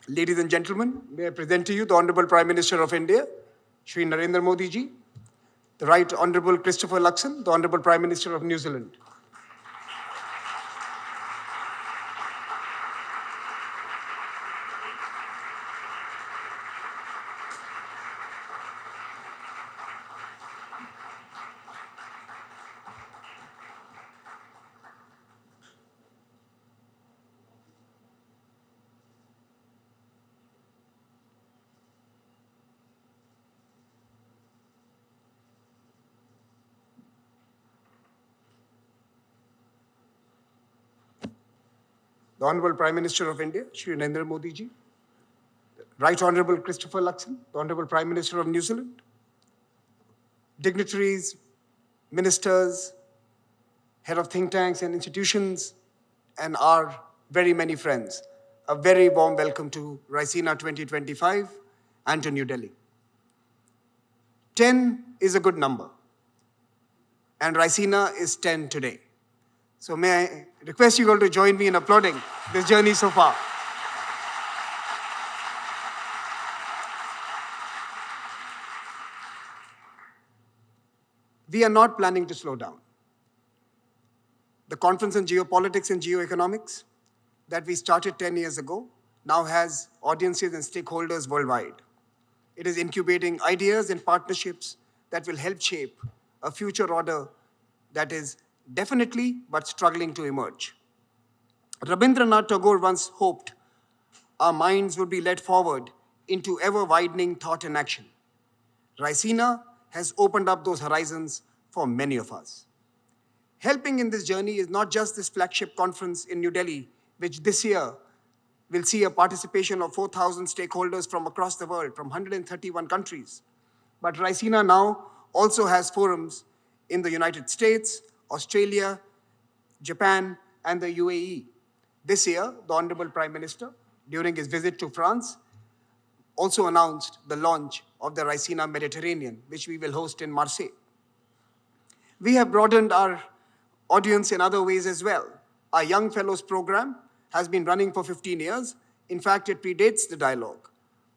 Ladies and gentlemen, may I present to you the Honorable Prime Minister of India, Shri Narendra Modi ji, the Right Honorable Christopher Luxon, the Honorable Prime Minister of New Zealand. The Honorable Prime Minister of India, Shri Narendra Modi ji, Right Honorable Christopher Luxon, the Honorable Prime Minister of New Zealand, dignitaries, ministers, head of think tanks and institutions, and our very many friends. A very warm welcome to Raisina 2025 and to New Delhi. 10 is a good number, and Raisina is 10 today. So may I request you all to join me in applauding this journey so far. We are not planning to slow down. The Conference on Geopolitics and Geoeconomics that we started 10 years ago now has audiences and stakeholders worldwide. It is incubating ideas and partnerships that will help shape a future order that is definitely but struggling to emerge. Rabindranath Tagore once hoped our minds would be led forward into ever-widening thought and action. Raisina has opened up those horizons for many of us. Helping in this journey is not just this flagship conference in New Delhi, which this year will see a participation of 4,000 stakeholders from across the world, from 131 countries. But Raisina now also has forums in the United States, Australia, Japan, and the UAE. This year, the Honorable Prime Minister, during his visit to France, also announced the launch of the Raisina Mediterranean, which we will host in Marseille. We have broadened our audience in other ways as well. Our Young Fellows program has been running for 15 years. In fact, it predates the dialogue.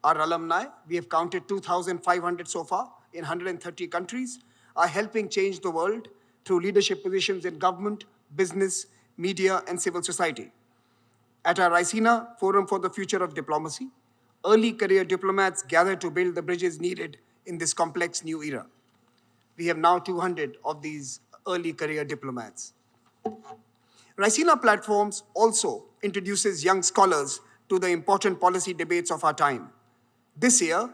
Our alumni, we have counted 2,500 so far in 130 countries, are helping change the world through leadership positions in government, business, media, and civil society. At our Raisina Forum for the Future of Diplomacy, early career diplomats gather to build the bridges needed in this complex new era. We have now 200 of these early career diplomats. Raisina Platforms also introduces young scholars to the important policy debates of our time. This year,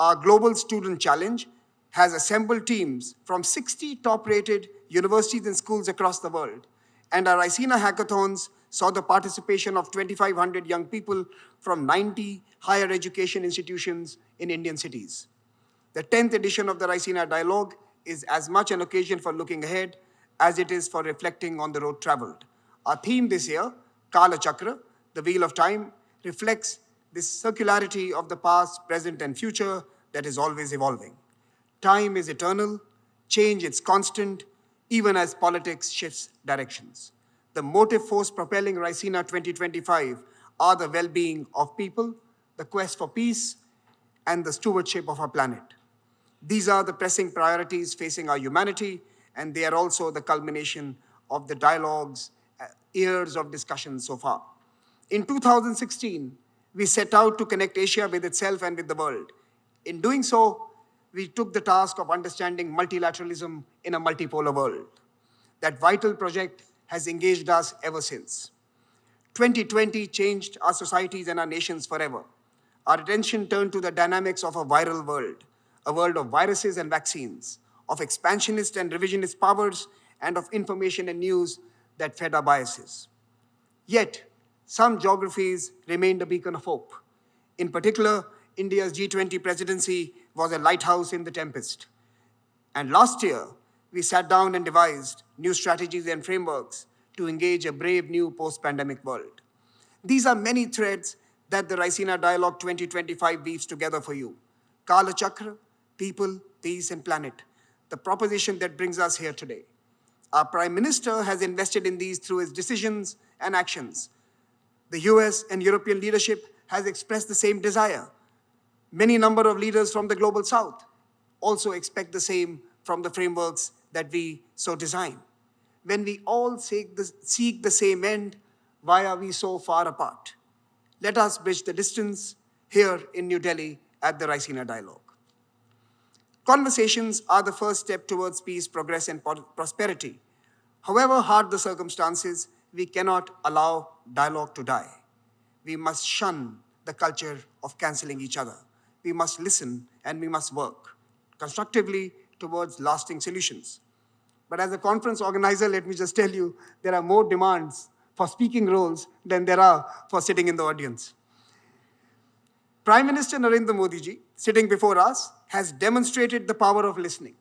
our Global Student Challenge has assembled teams from 60 top-rated universities and schools across the world. And our Raisina Hackathons saw the participation of 2,500 young people from 90 higher education institutions in Indian cities. The 10th edition of the Raisina Dialogue is as much an occasion for looking ahead as it is for reflecting on the road traveled. Our theme this year, Kala Chakra, the Wheel of Time, reflects this circularity of the past, present, and future that is always evolving. Time is eternal, change is constant, even as politics shifts directions. The motive force propelling Raisina 2025 are the well-being of people, the quest for peace, and the stewardship of our planet. These are the pressing priorities facing our humanity, and they are also the culmination of the dialogues, years of discussion so far. In 2016, we set out to connect Asia with itself and with the world. In doing so, we took the task of understanding multilateralism in a multipolar world. That vital project has engaged us ever since. 2020 changed our societies and our nations forever. Our attention turned to the dynamics of a viral world, a world of viruses and vaccines, of expansionist and revisionist powers, and of information and news that fed our biases. Yet, some geographies remained a beacon of hope. In particular, India's G20 presidency was a lighthouse in the tempest. And last year, we sat down and devised new strategies and frameworks to engage a brave new post-pandemic world. These are many threads that the Raisina Dialogue 2025 weaves together for you. Kala Chakra, people, peace, and planet, the proposition that brings us here today. Our Prime Minister has invested in these through his decisions and actions. The US and European leadership has expressed the same desire. Many number of leaders from the global south also expect the same from the frameworks that we so design. When we all seek the same end, why are we so far apart? Let us bridge the distance here in New Delhi at the Raisina Dialogue. Conversations are the first step towards peace, progress, and prosperity. However hard the circumstances, we cannot allow dialogue to die. We must shun the culture of cancelling each other. We must listen and we must work constructively towards lasting solutions. But as a conference organizer, let me just tell you, there are more demands for speaking roles than there are for sitting in the audience. Prime Minister Narendra Modi ji, sitting before us, has demonstrated the power of listening.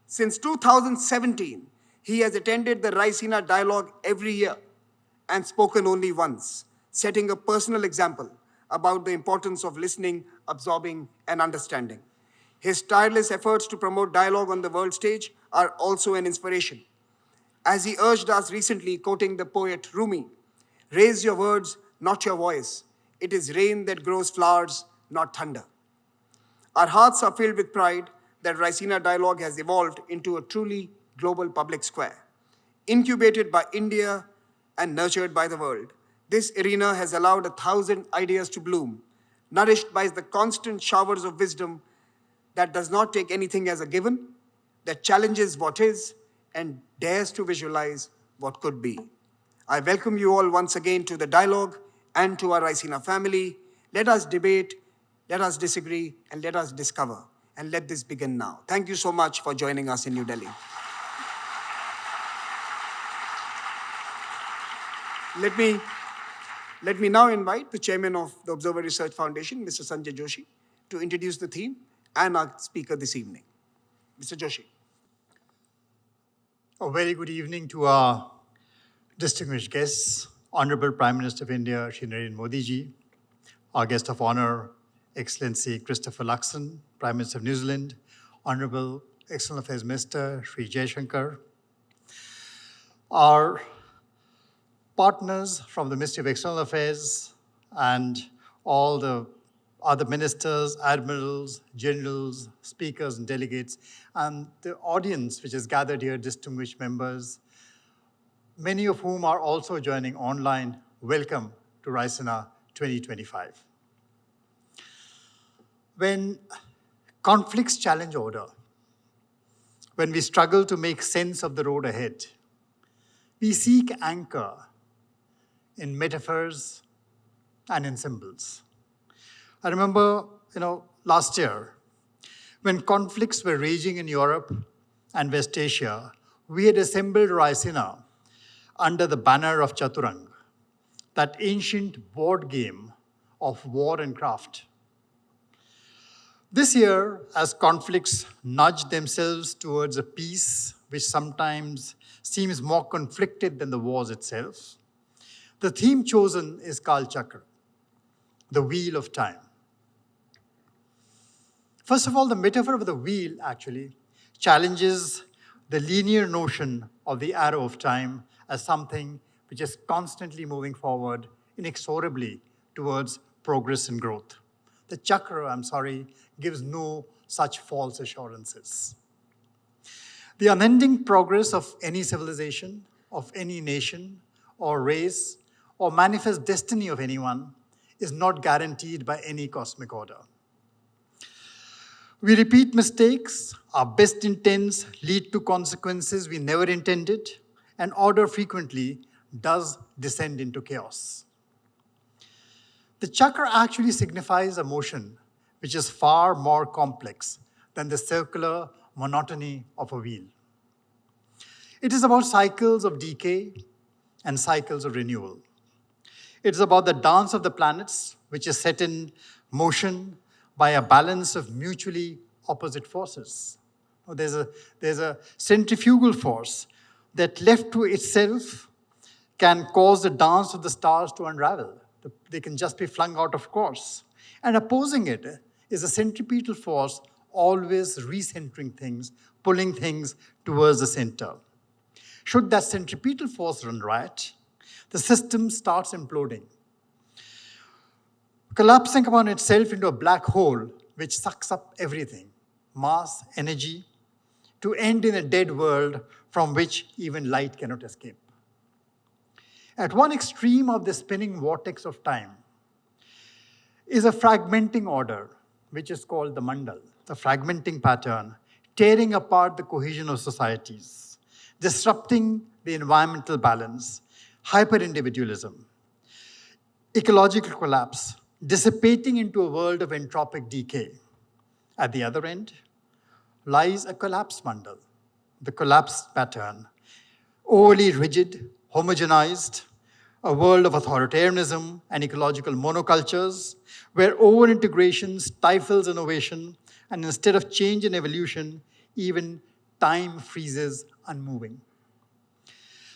Since 2017, he has attended the Raisina Dialogue every year and spoken only once, setting a personal example about the importance of listening, absorbing, and understanding. His tireless efforts to promote dialogue on the world stage are also an inspiration. As he urged us recently, quoting the poet Rumi, "Raise your words, not your voice. It is rain that grows flowers, not thunder." Our hearts are filled with pride that Raisina Dialogue has evolved into a truly global public square. Incubated by India and nurtured by the world, this arena has allowed 1,000 ideas to bloom, nourished by the constant showers of wisdom that does not take anything as a given, that challenges what is, and dares to visualize what could be. I welcome you all once again to the dialogue and to our Raisina family. Let us debate, let us disagree, and let us discover. And let this begin now. Thank you so much for joining us in New Delhi. Let me now invite the chairman of the Observer Research Foundation, Mr. Sanjay Joshi, to introduce the theme and our speaker this evening. Mr. Joshi. A very good evening to our distinguished guests, Honorable Prime Minister of India, Shri Narendra Modi ji, our guest of honor, Excellency Christopher Luxon, Prime Minister of New Zealand, Honorable External Affairs Minister, Shri Jaishankar, our partners from the Ministry of External Affairs and all the other ministers, admirals, generals, speakers, and delegates, and the audience which is gathered here, distinguished members, many of whom are also joining online. Welcome to Raisina 2025. When conflicts challenge order, when we struggle to make sense of the road ahead, we seek anchor in metaphors and in symbols. I remember, last year, when conflicts were raging in Europe and West Asia, we had assembled Raisina under the banner of Chaturang, that ancient board game of war and craft. This year, as conflicts nudge themselves towards a peace which sometimes seems more conflicted than the wars itself, the theme chosen is Kala Chakra, the wheel of time. First of all, the metaphor of the wheel actually challenges the linear notion of the arrow of time as something which is constantly moving forward inexorably towards progress and growth. The chakra, gives no such false assurances. The unending progress of any civilization, of any nation or race, or manifest destiny of anyone is not guaranteed by any cosmic order. We repeat mistakes, our best intents lead to consequences we never intended, and order frequently does descend into chaos. The chakra actually signifies a motion which is far more complex than the circular monotony of a wheel. It is about cycles of decay and cycles of renewal. It is about the dance of the planets, which is set in motion by a balance of mutually opposite forces. There's a centrifugal force that, left to itself, can cause the dance of the stars to unravel. They can just be flung out of course. And opposing it is a centripetal force always recentering things, pulling things towards the center. Should that centripetal force run riot, the system starts imploding. collapsing upon itself into a black hole which sucks up everything, mass, energy, to end in a dead world from which even light cannot escape. At one extreme of the spinning vortex of time is a fragmenting order, which is called the mandal, the fragmenting pattern, tearing apart the cohesion of societies, disrupting the environmental balance, hyper-individualism, ecological collapse, dissipating into a world of entropic decay. At the other end lies a collapse mandal, the collapsed pattern, overly rigid, homogenized, a world of authoritarianism and ecological monocultures, where over-integration stifles innovation, and instead of change and evolution, even time freezes unmoving.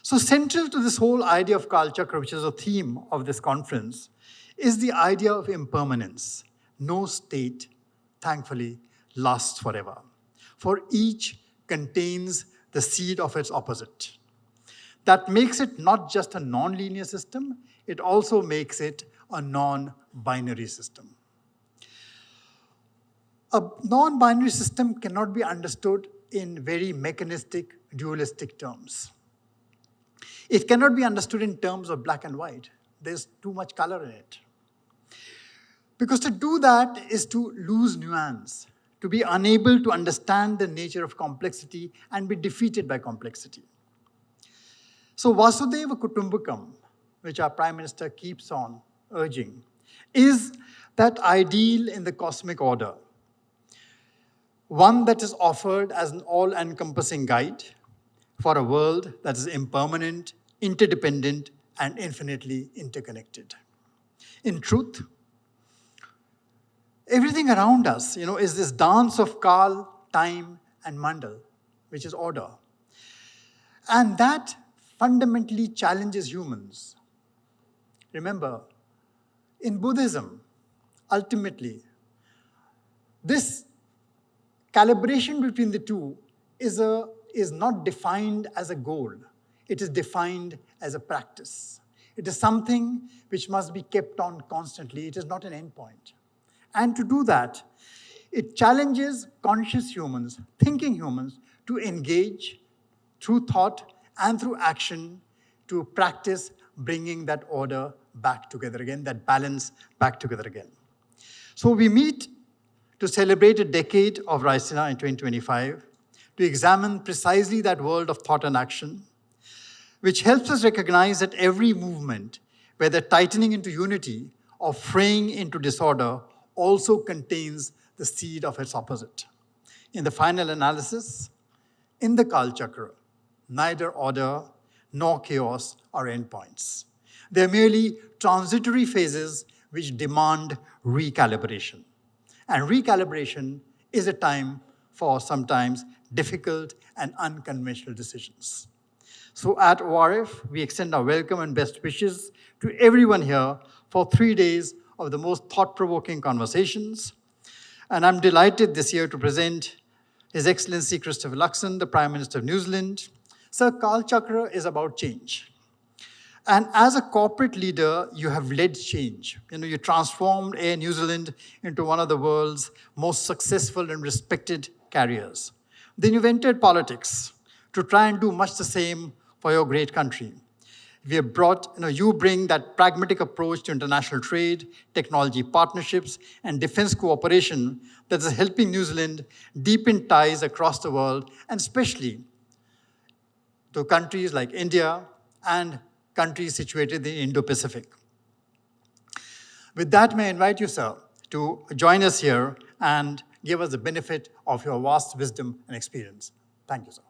So central to this whole idea of Kālachakra, which is a theme of this conference, is the idea of impermanence. No state, thankfully, lasts forever, for each contains the seed of its opposite. That makes it not just a non-linear system, it also makes it a non-binary system. A non-binary system cannot be understood in very mechanistic, dualistic terms. It cannot be understood in terms of black and white. There's too much color in it. Because to do that is to lose nuance, to be unable to understand the nature of complexity and be defeated by complexity. So Vasudeva Kutumbakam, which our Prime Minister keeps on urging, is that ideal in the cosmic order, one that is offered as an all-encompassing guide for a world that is impermanent, interdependent, and infinitely interconnected. In truth, everything around us, is this dance of Kal, time, and Mandal, which is order. And that fundamentally challenges humans. Remember, in Buddhism, ultimately, this calibration between the two is not defined as a goal. It is defined as a practice. It is something which must be kept on constantly. It is not an endpoint. And to do that, it challenges conscious humans, thinking humans, to engage through thought and through action to practice bringing that order back together again, that balance back together again. So we meet to celebrate a decade of Raisina in 2025, to examine precisely that world of thought and action, which helps us recognize that every movement, whether tightening into unity or fraying into disorder, also contains the seed of its opposite. In the final analysis, in the Kālachakra, neither order nor chaos are endpoints. They're merely transitory phases which demand recalibration. And recalibration is a time for sometimes difficult and unconventional decisions. So at ORF, we extend our welcome and best wishes to everyone here for 3 days of the most thought-provoking conversations. And I'm delighted this year to present His Excellency Minister Luxon, the Prime Minister of New Zealand. Sir, Kālachakra is about change. And as a corporate leader, you have led change. You transformed Air New Zealand into one of the world's most successful and respected carriers. Then you've entered politics to try and do much the same for your great country. We have brought, you bring that pragmatic approach to international trade, technology partnerships, and defense cooperation that is helping New Zealand deepen ties across the world, and especially to countries like India and countries situated in the Indo-Pacific. With that, may I invite you, sir, to join us here and give us the benefit of your vast wisdom and experience. Thank you, sir.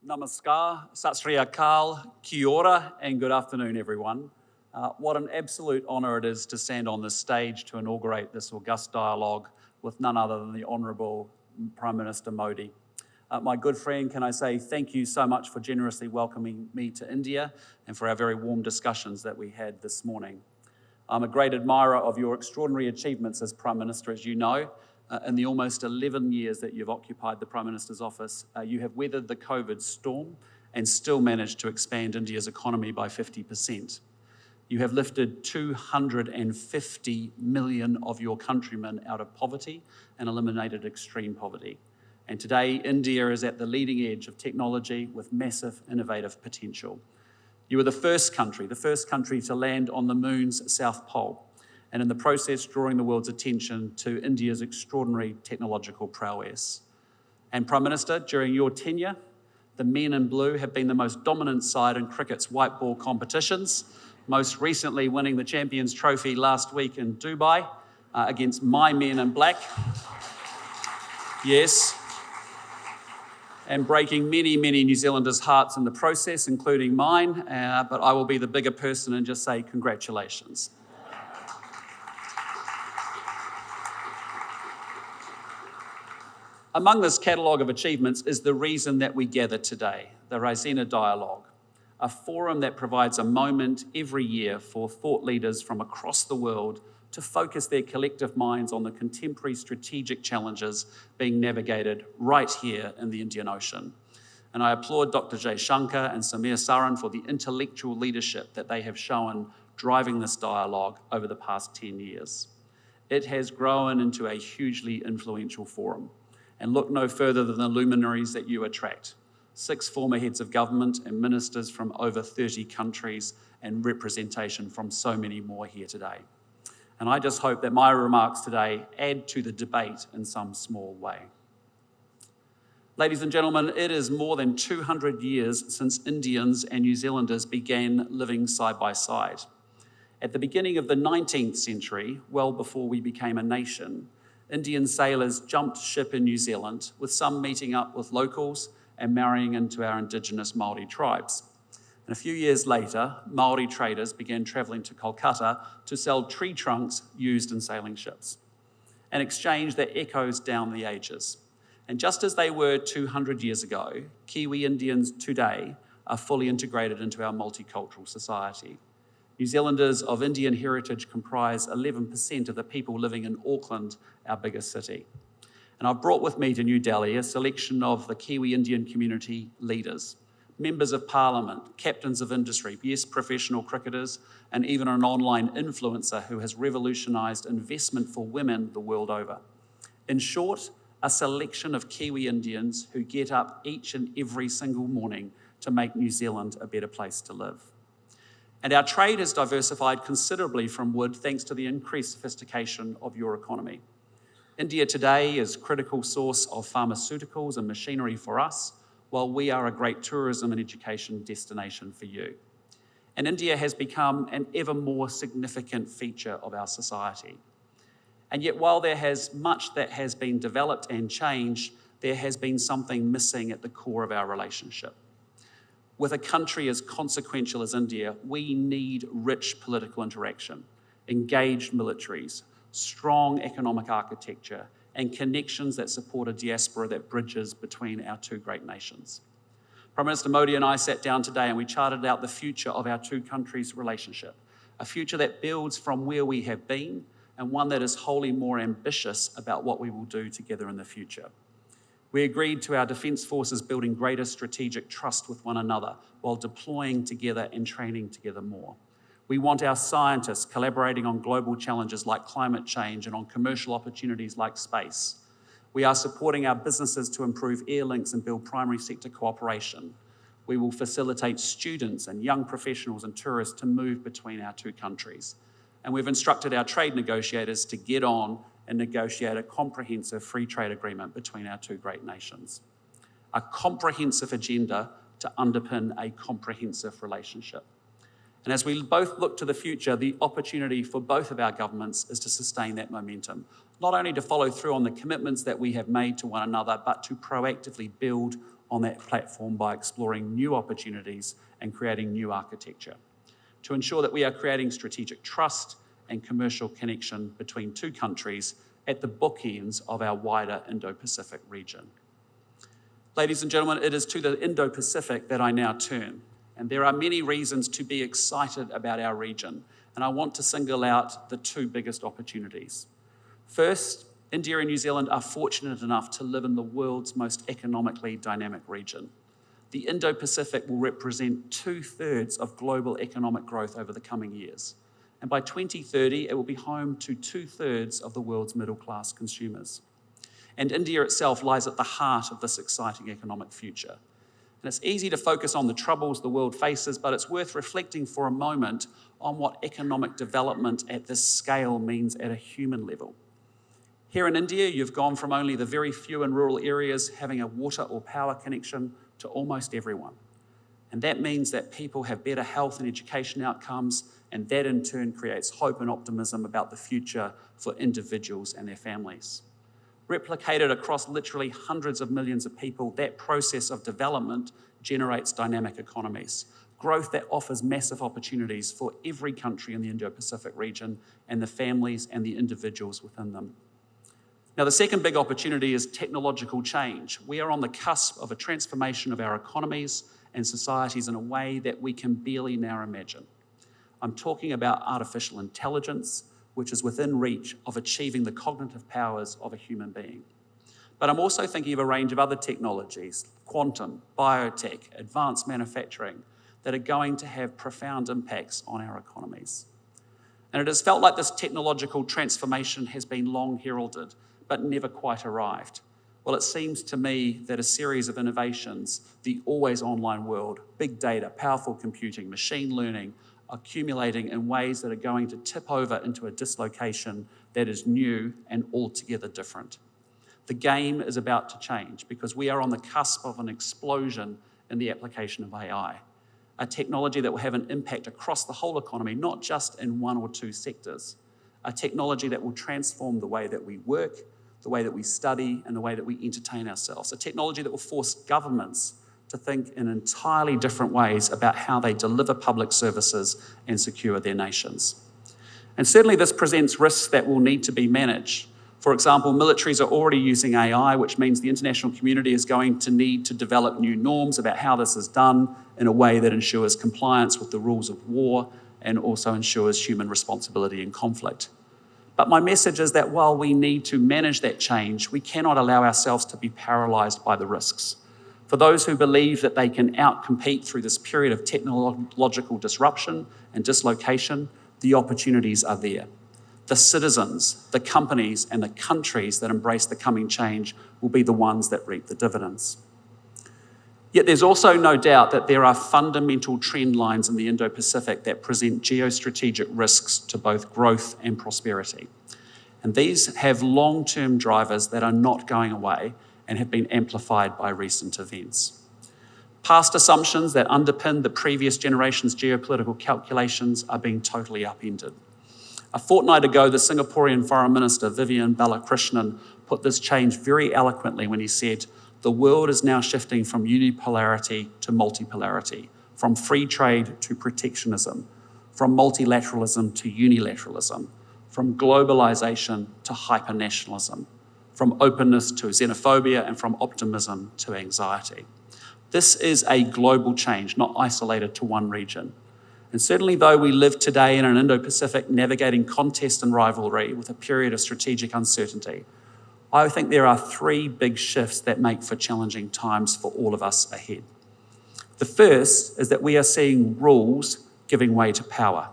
Namaskar, Sat Sri Akal, Kia ora, and good afternoon, everyone. What an absolute honour it is to stand on this stage to inaugurate this august dialogue with none other than the Honourable Prime Minister Modi. My good friend, can I say thank you so much for generously welcoming me to India and for our very warm discussions that we had this morning. I'm a great admirer of your extraordinary achievements as Prime Minister, as you know. In the almost 11 years that you've occupied the Prime Minister's office, you have weathered the COVID storm and still managed to expand India's economy by 50%. You have lifted 250 million of your countrymen out of poverty and eliminated extreme poverty. And today, India is at the leading edge of technology with massive innovative potential. You were the first country to land on the moon's south pole, and in the process drawing the world's attention to India's extraordinary technological prowess. And Prime Minister, during your tenure, the men in blue have been the most dominant side in cricket's white ball competitions, most recently winning the Champions Trophy last week in Dubai against my men in black. Yes. And breaking many, many New Zealanders' hearts in the process, including mine, but I will be the bigger person and just say congratulations. Among this catalogue of achievements is the reason that we gather today, the Raisina Dialogue, a forum that provides a moment every year for thought leaders from across the world to focus their collective minds on the contemporary strategic challenges being navigated right here in the Indian Ocean. And I applaud Dr. Jay Shankar and Samir Saran for the intellectual leadership that they have shown driving this dialogue over the past 10 years. It has grown into a hugely influential forum. And look no further than the luminaries that you attract. 6 former heads of government and ministers from over 30 countries and representation from so many more here today. And I just hope that my remarks today add to the debate in some small way. Ladies and gentlemen, it is more than 200 years since Indians and New Zealanders began living side by side. At the beginning of the 19th century, well before we became a nation, Indian sailors jumped ship in New Zealand, with some meeting up with locals and marrying into our indigenous Māori tribes. And a few years later, Māori traders began travelling to Calcutta to sell tree trunks used in sailing ships, an exchange that echoes down the ages. And just as they were 200 years ago, Kiwi Indians today are fully integrated into our multicultural society. New Zealanders of Indian heritage comprise 11% of the people living in Auckland, our biggest city. And I've brought with me to New Delhi a selection of the Kiwi Indian community leaders, members of parliament, captains of industry, yes, professional cricketers, and even an online influencer who has revolutionised investment for women the world over. In short, a selection of Kiwi Indians who get up each and every single morning to make New Zealand a better place to live. And our trade has diversified considerably from wood thanks to the increased sophistication of your economy. India today is a critical source of pharmaceuticals and machinery for us, while we are a great tourism and education destination for you. And India has become an ever more significant feature of our society. And yet, while there has much that has been developed and changed, there has been something missing at the core of our relationship. With a country as consequential as India, we need rich political interaction, engaged militaries, strong economic architecture, and connections that support a diaspora that bridges between our two great nations. Prime Minister Modi and I sat down today and we charted out the future of our two countries' relationship, a future that builds from where we have been and one that is wholly more ambitious about what we will do together in the future. We agreed to our defence forces building greater strategic trust with one another while deploying together and training together more. We want our scientists collaborating on global challenges like climate change and on commercial opportunities like space. We are supporting our businesses to improve air links and build primary sector cooperation. We will facilitate students and young professionals and tourists to move between our two countries. And we've instructed our trade negotiators to get on and negotiate a comprehensive free trade agreement between our two great nations. A comprehensive agenda to underpin a comprehensive relationship. And as we both look to the future, the opportunity for both of our governments is to sustain that momentum, not only to follow through on the commitments that we have made to one another, but to proactively build on that platform by exploring new opportunities and creating new architecture, to ensure that we are creating strategic trust and commercial connection between two countries at the bookends of our wider Indo-Pacific region. Ladies and gentlemen, it is to the Indo-Pacific that I now turn, and there are many reasons to be excited about our region, and I want to single out the two biggest opportunities. First, India and New Zealand are fortunate enough to live in the world's most economically dynamic region. the Indo-Pacific will represent 2/3 of global economic growth over the coming years. And by 2030, it will be home to 2/3 of the world's middle-class consumers. And India itself lies at the heart of this exciting economic future. And it's easy to focus on the troubles the world faces, but it's worth reflecting for a moment on what economic development at this scale means at a human level. Here in India, you've gone from only the very few in rural areas having a water or power connection to almost everyone. And that means that people have better health and education outcomes, and that in turn creates hope and optimism about the future for individuals and their families. Replicated across literally hundreds of millions of people, that process of development generates dynamic economies, growth that offers massive opportunities for every country in the Indo-Pacific region and the families and the individuals within them. Now, the second big opportunity is technological change. We are on the cusp of a transformation of our economies and societies in a way that we can barely now imagine. I'm talking about artificial intelligence, which is within reach of achieving the cognitive powers of a human being. But I'm also thinking of a range of other technologies, quantum, biotech, advanced manufacturing, that are going to have profound impacts on our economies. And it has felt like this technological transformation has been long heralded, but never quite arrived. Well, it seems to me that a series of innovations, the always online world, big data, powerful computing, machine learning, accumulating in ways that are going to tip over into a dislocation that is new and altogether different. The game is about to change because we are on the cusp of an explosion in the application of AI, a technology that will have an impact across the whole economy, not just in one or two sectors, a technology that will transform the way that we work, the way that we study, and the way that we entertain ourselves, a technology that will force governments to think in entirely different ways about how they deliver public services and secure their nations. And certainly this presents risks that will need to be managed. For example, militaries are already using AI, which means the international community is going to need to develop new norms about how this is done in a way that ensures compliance with the rules of war and also ensures human responsibility in conflict. But my message is that while we need to manage that change, we cannot allow ourselves to be paralysed by the risks. For those who believe that they can outcompete through this period of technological disruption and dislocation, the opportunities are there. The citizens, the companies, and the countries that embrace the coming change will be the ones that reap the dividends. Yet there's also no doubt that there are fundamental trend lines in the Indo-Pacific that present geostrategic risks to both growth and prosperity. And these have long-term drivers that are not going away and have been amplified by recent events. Past assumptions that underpin the previous generation's geopolitical calculations are being totally upended. A fortnight ago, the Singaporean Foreign Minister, Vivian Balakrishnan, put this change very eloquently when he said, "The world is now shifting from unipolarity to multipolarity, from free trade to protectionism, from multilateralism to unilateralism, from globalization to hypernationalism, from openness to xenophobia, and from optimism to anxiety." This is a global change, not isolated to one region. And certainly though we live today in an Indo-Pacific navigating contest and rivalry with a period of strategic uncertainty, I think there are three big shifts that make for challenging times for all of us ahead. The first is that we are seeing rules giving way to power.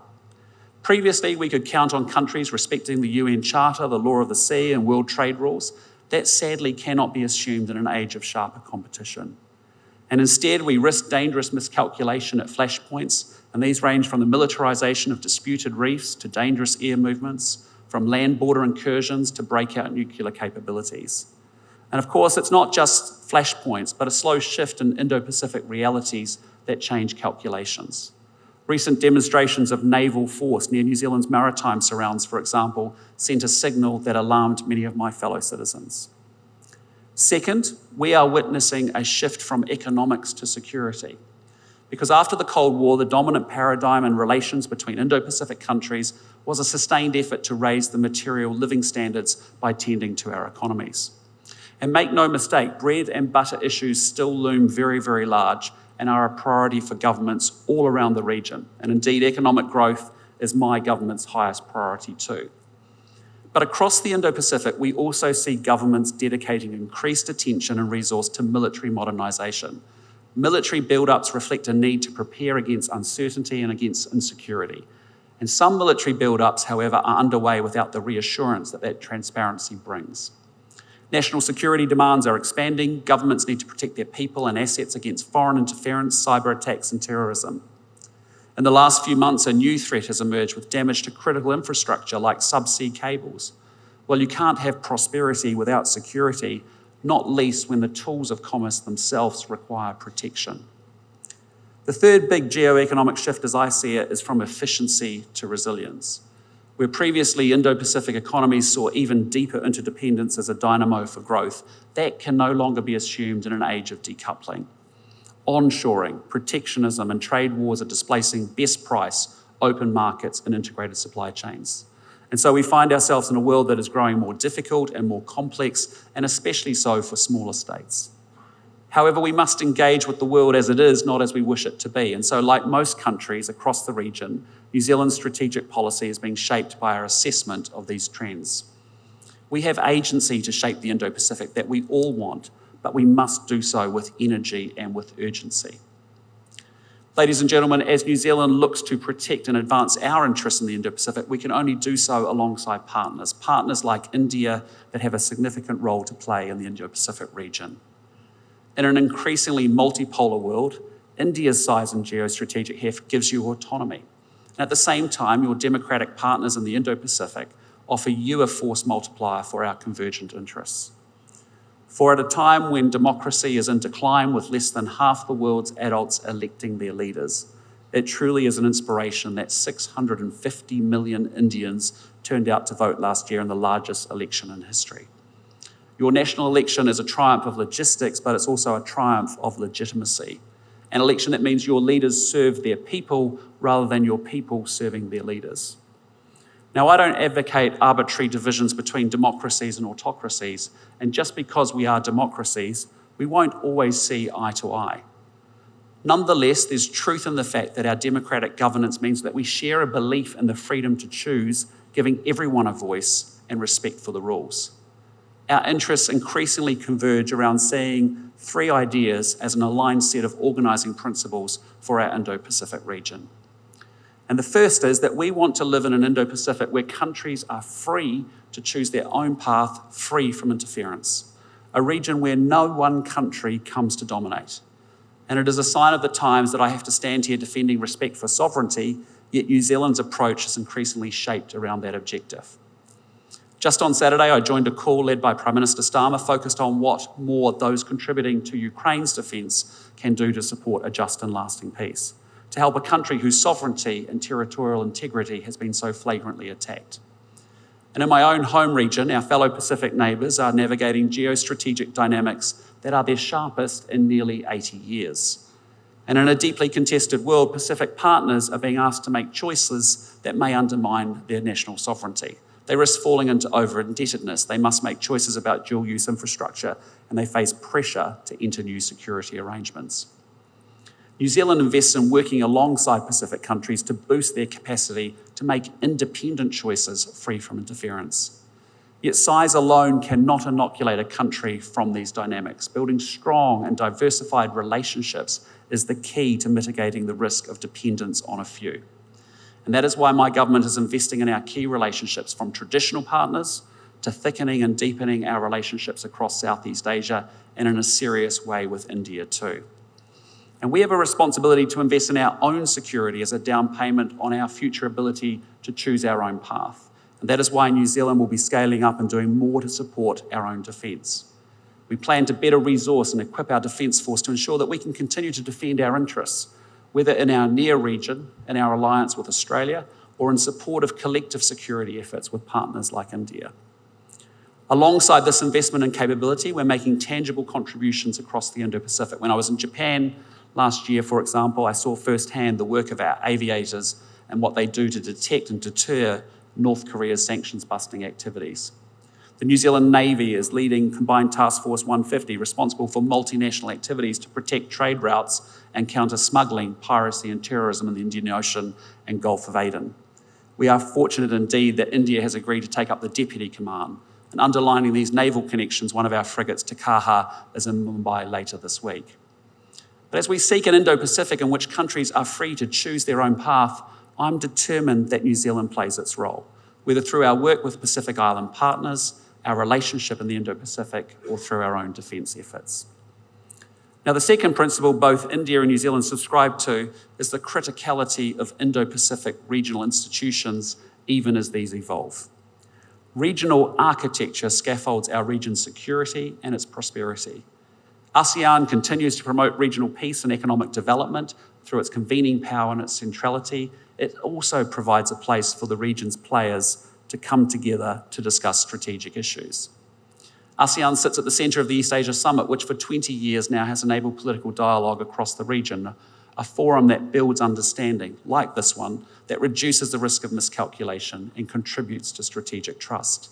Previously, we could count on countries respecting the UN Charter, the law of the sea, and world trade rules. That sadly cannot be assumed in an age of sharper competition. And instead, we risk dangerous miscalculation at flashpoints, and these range from the militarization of disputed reefs to dangerous air movements, from land border incursions to breakout nuclear capabilities. And of course, it's not just flashpoints, but a slow shift in Indo-Pacific realities that change calculations. Recent demonstrations of naval force near New Zealand's maritime surrounds, for example, sent a signal that alarmed many of my fellow citizens. Second, we are witnessing a shift from economics to security. Because after the Cold War, the dominant paradigm in relations between Indo-Pacific countries was a sustained effort to raise the material living standards by tending to our economies. And make no mistake, bread and butter issues still loom very, very large and are a priority for governments all around the region. And indeed, economic growth is my government's highest priority too. But across the Indo-Pacific, we also see governments dedicating increased attention and resource to military modernisation, Military build-ups reflect a need to prepare against uncertainty and against insecurity. And some military build-ups, however, are underway without the reassurance that transparency brings. National security demands are expanding. Governments need to protect their people and assets against foreign interference, cyber attacks, and terrorism. In the last few months, a new threat has emerged with damage to critical infrastructure like subsea cables. Well, you can't have prosperity without security, not least when the tools of commerce themselves require protection. The third big geo-economic shift, as I see it, is from efficiency to resilience. Where previously Indo-Pacific economies saw even deeper interdependence as a dynamo for growth, that can no longer be assumed in an age of decoupling. Onshoring, protectionism, and trade wars are displacing best price, open markets, and integrated supply chains. And so we find ourselves in a world that is growing more difficult and more complex, and especially so for smaller states. However, we must engage with the world as it is, not as we wish it to be. And so, like most countries across the region, New Zealand's strategic policy is being shaped by our assessment of these trends. We have agency to shape the Indo-Pacific that we all want, but we must do so with energy and with urgency. Ladies and gentlemen, as New Zealand looks to protect and advance our interests in the Indo-Pacific, we can only do so alongside partners like India that have a significant role to play in the Indo-Pacific region. In an increasingly multipolar world, India's size and geostrategic heft gives you autonomy. And at the same time, your democratic partners in the Indo-Pacific offer you a force multiplier for our convergent interests. For at a time when democracy is in decline with less than half the world's adults electing their leaders, it truly is an inspiration that 650 million Indians turned out to vote last year in the largest election in history. Your national election is a triumph of logistics, but it's also a triumph of legitimacy. An election that means your leaders serve their people rather than your people serving their leaders. Now, I don't advocate arbitrary divisions between democracies and autocracies, and just because we are democracies, we won't always see eye to eye. Nonetheless, there's truth in the fact that our democratic governance means that we share a belief in the freedom to choose, giving everyone a voice and respect for the rules. Our interests increasingly converge around seeing three ideas as an aligned set of organising principles for our Indo-Pacific region. And the first is that we want to live in an Indo-Pacific where countries are free to choose their own path, free from interference. A region where no one country comes to dominate. And it is a sign of the times that I have to stand here defending respect for sovereignty, yet New Zealand's approach is increasingly shaped around that objective. Just on Saturday, I joined a call led by Prime Minister Starmer focused on what more those contributing to Ukraine's defence can do to support a just and lasting peace, to help a country whose sovereignty and territorial integrity has been so flagrantly attacked. And in my own home region, our fellow Pacific neighbours are navigating geostrategic dynamics that are their sharpest in nearly 80 years. And in a deeply contested world, Pacific partners are being asked to make choices that may undermine their national sovereignty. They risk falling into over-indebtedness. They must make choices about dual-use infrastructure, and they face pressure to enter new security arrangements. New Zealand invests in working alongside Pacific countries to boost their capacity to make independent choices free from interference. Yet size alone cannot inoculate a country from these dynamics. Building strong and diversified relationships is the key to mitigating the risk of dependence on a few. And that is why my government is investing in our key relationships, from traditional partners to thickening and deepening our relationships across Southeast Asia, and in a serious way with India too. And we have a responsibility to invest in our own security as a down payment on our future ability to choose our own path. And that is why New Zealand will be scaling up and doing more to support our own defence. We plan to better resource and equip our defence force to ensure that we can continue to defend our interests, whether in our near region, in our alliance with Australia, or in support of collective security efforts with partners like India. Alongside this investment in capability, we're making tangible contributions across the Indo-Pacific. When I was in Japan last year, for example, I saw firsthand the work of our aviators and what they do to detect and deter North Korea's sanctions-busting activities. The New Zealand Navy is leading Combined Task Force 150, responsible for multinational activities to protect trade routes and counter smuggling, piracy and terrorism in the Indian Ocean and Gulf of Aden. We are fortunate indeed that India has agreed to take up the deputy command. And underlining these naval connections, one of our frigates, Takaha, is in Mumbai later this week. But as we seek an Indo-Pacific in which countries are free to choose their own path, I'm determined that New Zealand plays its role, whether through our work with Pacific Island partners, our relationship in the Indo-Pacific, or through our own defence efforts. Now, the second principle both India and New Zealand subscribe to is the criticality of Indo-Pacific regional institutions, even as these evolve. Regional architecture scaffolds our region's security and its prosperity. ASEAN continues to promote regional peace and economic development through its convening power and its centrality. It also provides a place for the region's players to come together to discuss strategic issues. ASEAN sits at the centre of the East Asia Summit, which for 20 years now has enabled political dialogue across the region, a forum that builds understanding, like this one, that reduces the risk of miscalculation and contributes to strategic trust.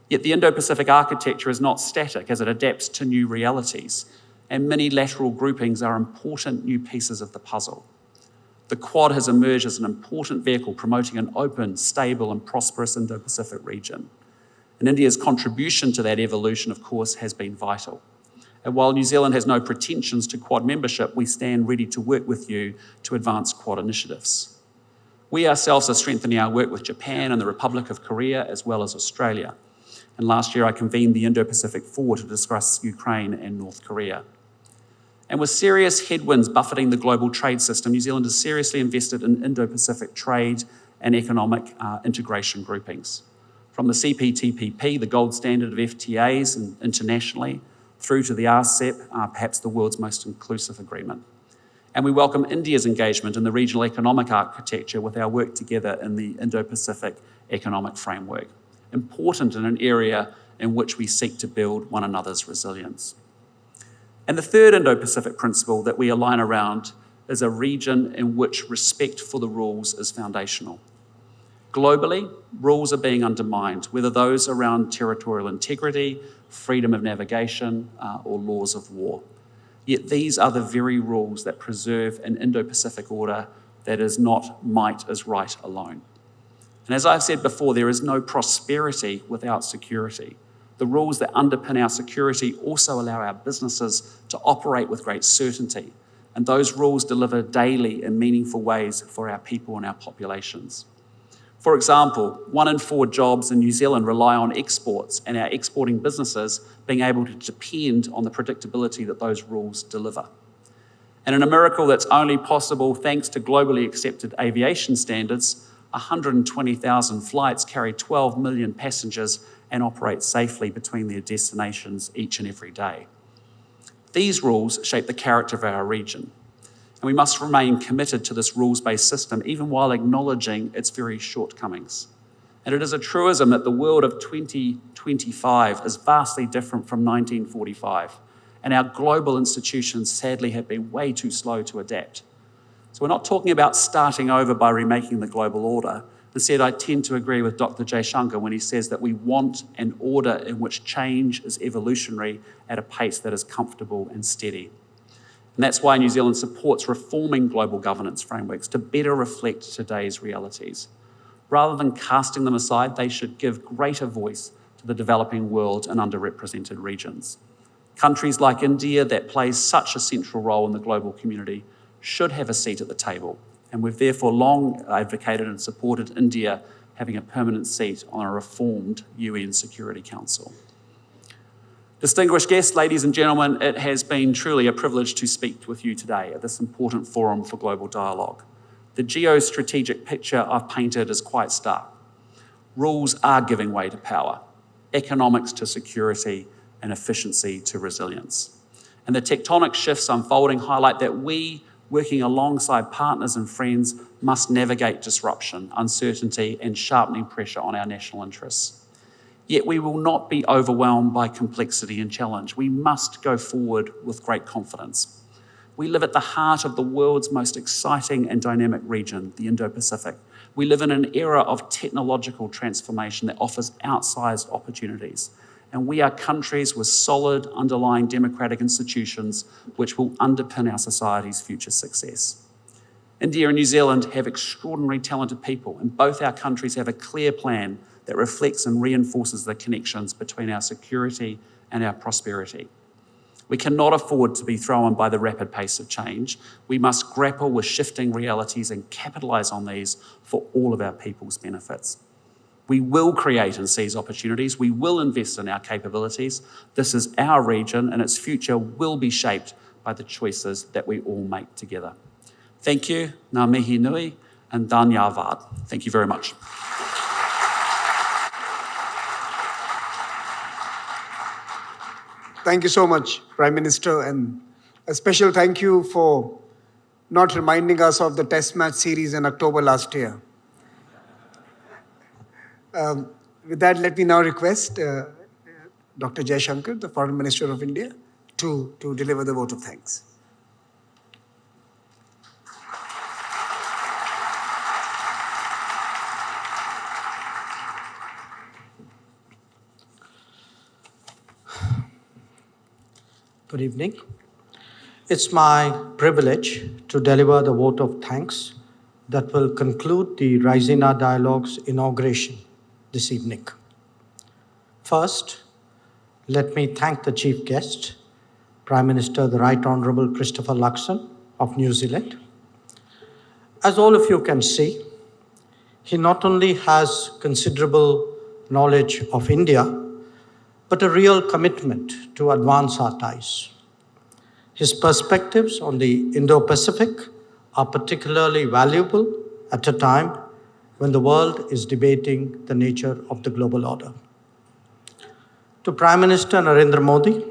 Yet the Indo-Pacific architecture is not static as it adapts to new realities, and many-lateral groupings are important new pieces of the puzzle. The Quad has emerged as an important vehicle promoting an open, stable, and prosperous Indo-Pacific region. And India's contribution to that evolution, of course, has been vital. And while New Zealand has no pretensions to Quad membership, we stand ready to work with you to advance Quad initiatives. We ourselves are strengthening our work with Japan and the Republic of Korea, as well as Australia. And last year I convened the Indo-Pacific Four to discuss Ukraine and North Korea. And with serious headwinds buffeting the global trade system, New Zealand has seriously invested in Indo-Pacific trade and economic integration groupings. From the CPTPP, the gold standard of FTAs and internationally, through to the RCEP, perhaps the world's most inclusive agreement. And we welcome India's engagement in the regional economic architecture with our work together in the Indo-Pacific Economic Framework, important in an area in which we seek to build one another's resilience. And the third Indo-Pacific principle that we align around is a region in which respect for the rules is foundational. Globally, rules are being undermined, whether those around territorial integrity, freedom of navigation, or laws of war. Yet these are the very rules that preserve an Indo-Pacific order that is not might is right alone. And as I've said before, there is no prosperity without security. The rules that underpin our security also allow our businesses to operate with great certainty, and those rules deliver daily in meaningful ways for our people and our populations. For example, 1 in 4 jobs in New Zealand rely on exports, and our exporting businesses being able to depend on the predictability that those rules deliver. And in a miracle that's only possible thanks to globally accepted aviation standards, 120,000 flights carry 12 million passengers and operate safely between their destinations each and every day. These rules shape the character of our region, and we must remain committed to this rules-based system even while acknowledging its very shortcomings. And it is a truism that the world of 2025 is vastly different from 1945, and our global institutions sadly have been way too slow to adapt. So we're not talking about starting over by remaking the global order. Instead, I tend to agree with Dr. Jaishankar when he says that we want an order in which change is evolutionary at a pace that is comfortable and steady. And that's why New Zealand supports reforming global governance frameworks to better reflect today's realities. Rather than casting them aside, they should give greater voice to the developing world and underrepresented regions. Countries like India, that plays such a central role in the global community, should have a seat at the table. And we've therefore long advocated and supported India having a permanent seat on a reformed UN Security Council. Distinguished guests, ladies and gentlemen, it has been truly a privilege to speak with you today at this important forum for global dialogue. The geostrategic picture I've painted is quite stark. Rules are giving way to power, economics to security, and efficiency to resilience. And the tectonic shifts unfolding highlight that we, working alongside partners and friends, must navigate disruption, uncertainty, and sharpening pressure on our national interests. Yet we will not be overwhelmed by complexity and challenge. We must go forward with great confidence. We live at the heart of the world's most exciting and dynamic region, the Indo-Pacific. We live in an era of technological transformation that offers outsized opportunities. And we are countries with solid underlying democratic institutions which will underpin our society's future success. India and New Zealand have extraordinarily talented people, and both our countries have a clear plan that reflects and reinforces the connections between our security and our prosperity. We cannot afford to be thrown by the rapid pace of change. We must grapple with shifting realities and capitalise on these for all of our people's benefits. We will create and seize opportunities. We will invest in our capabilities. This is our region, and its future will be shaped by the choices that we all make together. Thank you, ngā mihi nui, and dhanyavad. Thank you very much. Thank you so much, Prime Minister, and a special thank you for not reminding us of the Test match series in October last year. With that, let me now request Dr. Jaishankar, the Foreign Minister of India, to deliver the vote of thanks. Good evening. It's my privilege to deliver the vote of thanks that will conclude the Raisina Dialogue's inauguration this evening. First, let me thank the chief guest, Prime Minister the Right Honourable Christopher Luxon of New Zealand. As all of you can see, he not only has considerable knowledge of India, but a real commitment to advance our ties. His perspectives on the Indo-Pacific are particularly valuable at a time when the world is debating the nature of the global order. To Prime Minister Narendra Modi,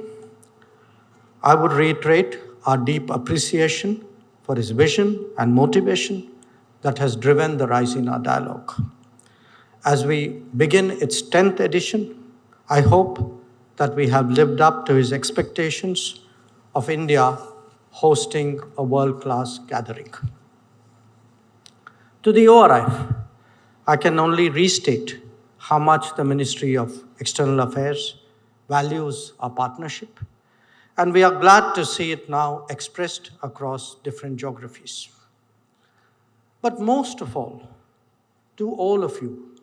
I would reiterate our deep appreciation for his vision and motivation that has driven the Raisina Dialogue. As we begin its 10th edition, I hope that we have lived up to his expectations of India hosting a world-class gathering. To the ORF, I can only restate how much the Ministry of External Affairs values our partnership, and we are glad to see it now expressed across different geographies. But most of all, to all of you,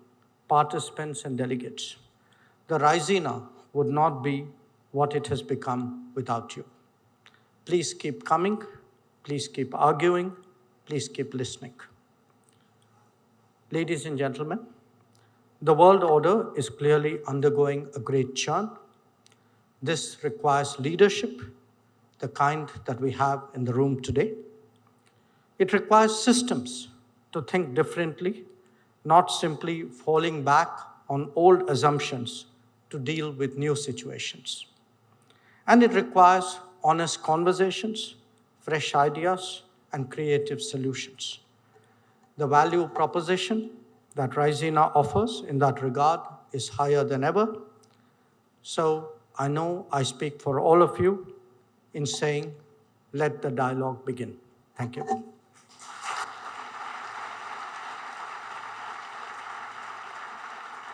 participants and delegates, the Raisina would not be what it has become without you. Please keep coming, please keep arguing, please keep listening. Ladies and gentlemen, the world order is clearly undergoing a great churn. This requires leadership, the kind that we have in the room today. It requires systems to think differently, not simply falling back on old assumptions to deal with new situations. And it requires honest conversations, fresh ideas, and creative solutions. The value proposition that Raisina offers in that regard is higher than ever. So I know I speak for all of you in saying, let the dialogue begin. Thank you.